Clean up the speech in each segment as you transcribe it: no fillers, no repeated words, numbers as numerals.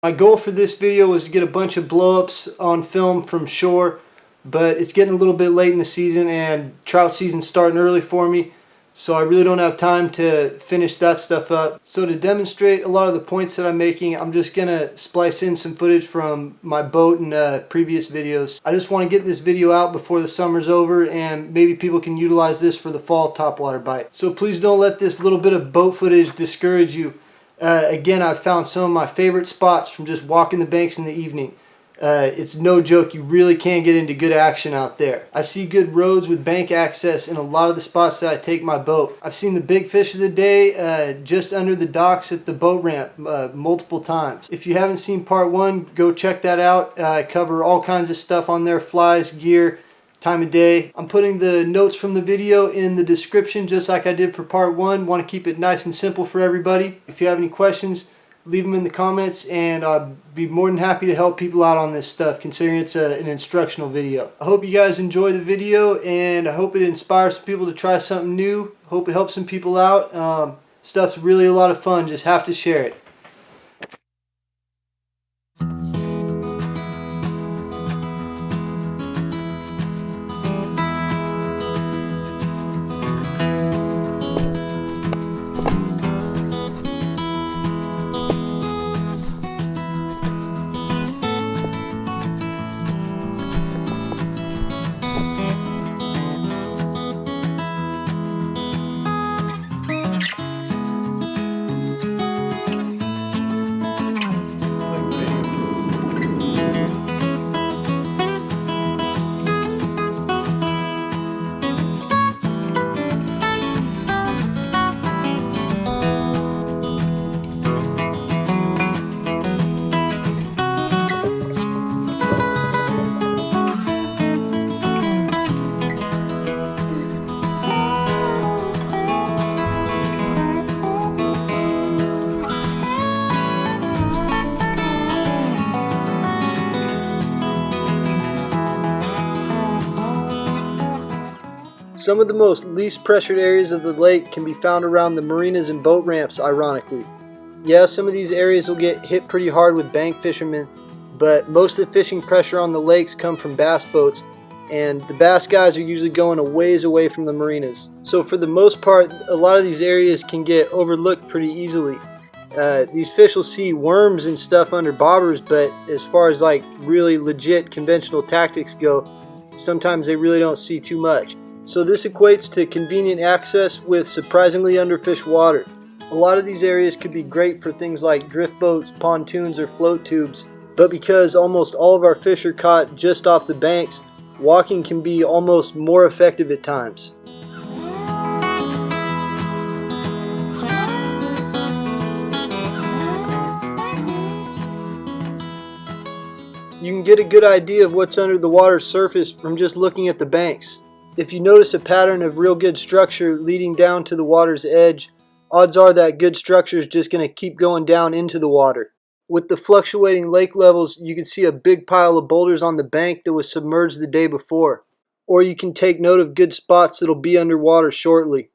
My goal for this video was to get a bunch of blow-ups on film from shore, but it's getting a little bit late in the season and trout season's starting early for me, so I really don't have time to finish that stuff up. So to demonstrate a lot of the points that I'm making, I'm just gonna splice in some footage from my boat and previous videos. I just want to get this video out before the summer's over, and maybe people can utilize this for the fall topwater bite. So please don't let this little bit of boat footage discourage you. Again, I've found some of my favorite spots from just walking the banks in the evening. It's no joke, you really can get into good action out there. I see good roads with bank access in a lot of the spots that I take my boat. I've seen the big fish of the day just under the docks at the boat ramp multiple times. If you haven't seen part 1, go check that out. I cover all kinds of stuff on there, flies, gear, time of day. I'm putting the notes from the video in the description just like I did for part 1. Want to keep it nice and simple for everybody. If you have any questions, leave them in the comments, and I'll be more than happy to help people out on this stuff, considering it's an instructional video. I hope you guys enjoy the video, and I hope it inspires some people to try something new. I hope it helps some people out. Stuff's really a lot of fun, just have to share it. Some of the most least pressured areas of the lake can be found around the marinas and boat ramps, ironically. Yeah, some of these areas will get hit pretty hard with bank fishermen, but most of the fishing pressure on the lakes come from bass boats, and the bass guys are usually going a ways away from the marinas. So for the most part, a lot of these areas can get overlooked pretty easily. These fish will see worms and stuff under bobbers, but as far as like really legit conventional tactics go, sometimes they really don't see too much. So this equates to convenient access with surprisingly underfished water. A lot of these areas could be great for things like drift boats, pontoons, or float tubes, but because almost all of our fish are caught just off the banks, walking can be almost more effective at times. You can get a good idea of what's under the water's surface from just looking at the banks. If you notice a pattern of real good structure leading down to the water's edge, odds are that good structure is just going to keep going down into the water. With the fluctuating lake levels, you can see a big pile of boulders on the bank that was submerged the day before. Or you can take note of good spots that'll be underwater shortly.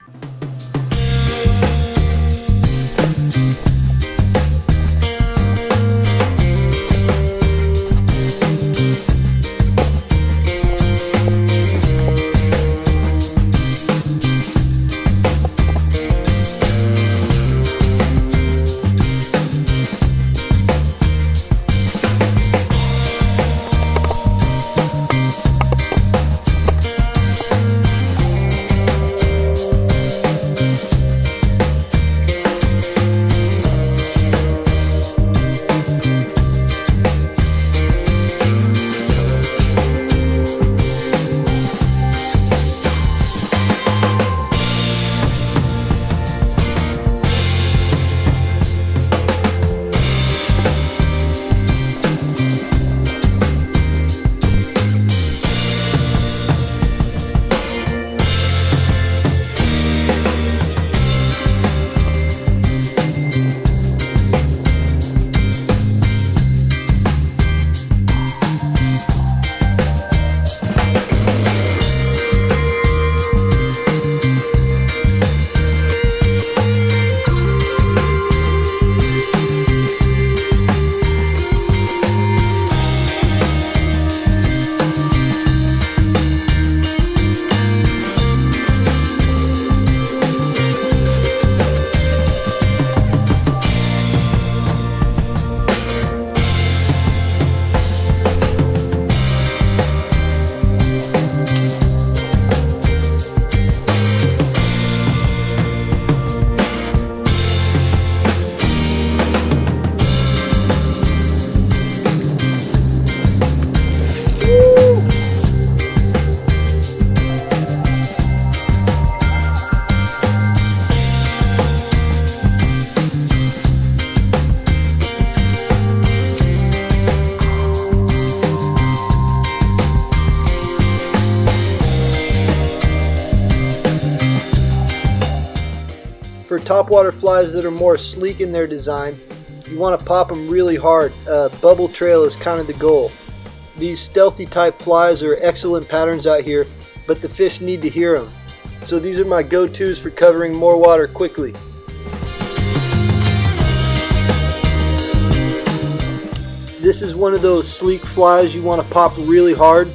topwater flies that are more sleek in their design, you want to pop them really hard. Bubble trail is kind of the goal. These stealthy type flies are excellent patterns out here, but the fish need to hear them. So these are my go-tos for covering more water quickly. This is one of those sleek flies you want to pop really hard.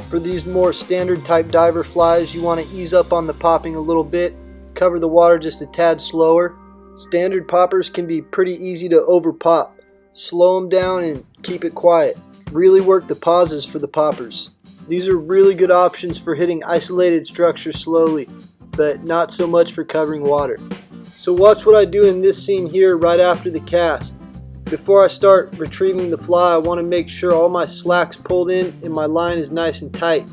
For these more standard type diver flies, you want to ease up on the popping a little bit, cover the water just a tad slower. Standard poppers can be pretty easy to over pop. Slow them down and keep it quiet. Really work the pauses for the poppers. These are really good options for hitting isolated structures slowly, but not so much for covering water. So watch what I do in this scene here right after the cast. Before I start retrieving the fly, I want to make sure all my slack's pulled in and my line is nice and tight.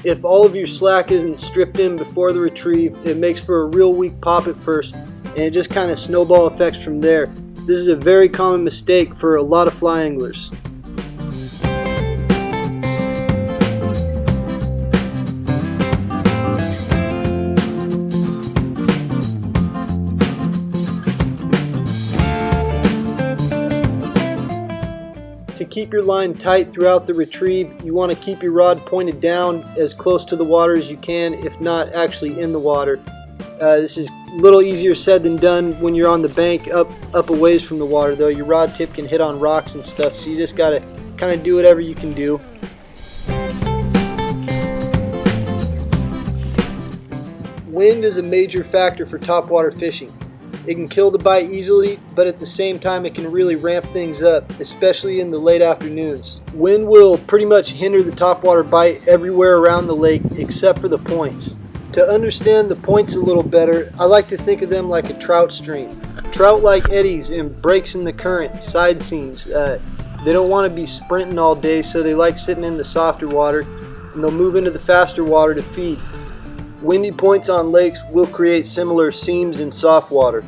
If all of your slack isn't stripped in before the retrieve, it makes for a real weak pop at first, and it just kind of snowball effects from there. This is a very common mistake for a lot of fly anglers. To keep your line tight throughout the retrieve, you want to keep your rod pointed down as close to the water as you can, if not actually in the water. This is a little easier said than done when you're on the bank up a ways from the water though. Your rod tip can hit on rocks and stuff, so you just got to kind of do whatever you can do. Wind is a major factor for topwater fishing. It can kill the bite easily, but at the same time it can really ramp things up, especially in the late afternoons. Wind will pretty much hinder the topwater bite everywhere around the lake except for the points. To understand the points a little better, I like to think of them like a trout stream. Trout like eddies and breaks in the current, side seams. They don't want to be sprinting all day, so they like sitting in the softer water, and they'll move into the faster water to feed. Windy points on lakes will create similar seams in soft water.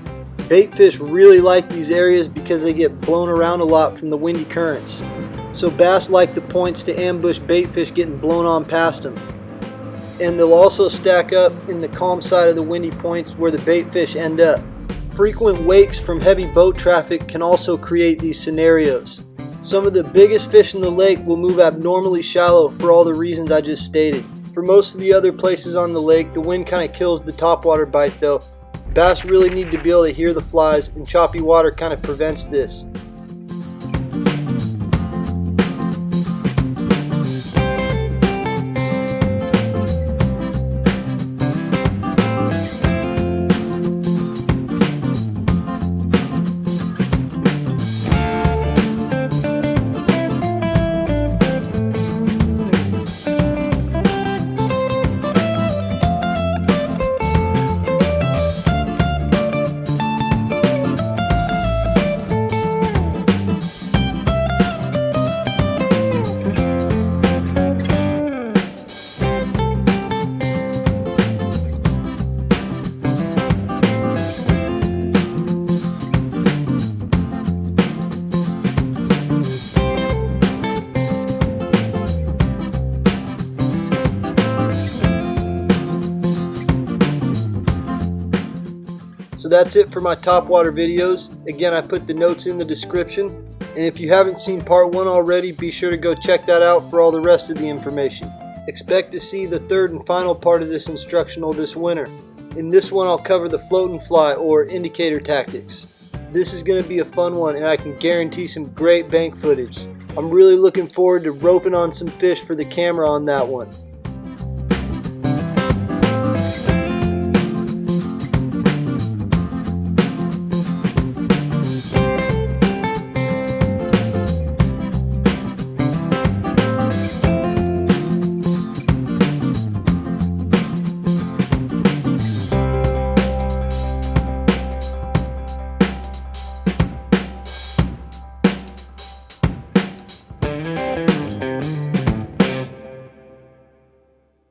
Bait fish really like these areas because they get blown around a lot from the windy currents. So bass like the points to ambush bait fish getting blown on past them. And they'll also stack up in the calm side of the windy points where the bait fish end up. Frequent wakes from heavy boat traffic can also create these scenarios. Some of the biggest fish in the lake will move abnormally shallow for all the reasons I just stated. For most of the other places on the lake, the wind kind of kills the topwater bite though. Bass really need to be able to hear the flies, and choppy water kind of prevents this. So that's it for my topwater videos. Again, I put the notes in the description. And if you haven't seen part 1 already, be sure to go check that out for all the rest of the information. Expect to see the third and final part of this instructional this winter. In this one, I'll cover the float and fly, or indicator tactics. This is going to be a fun one, and I can guarantee some great bank footage. I'm really looking forward to roping on some fish for the camera on that one.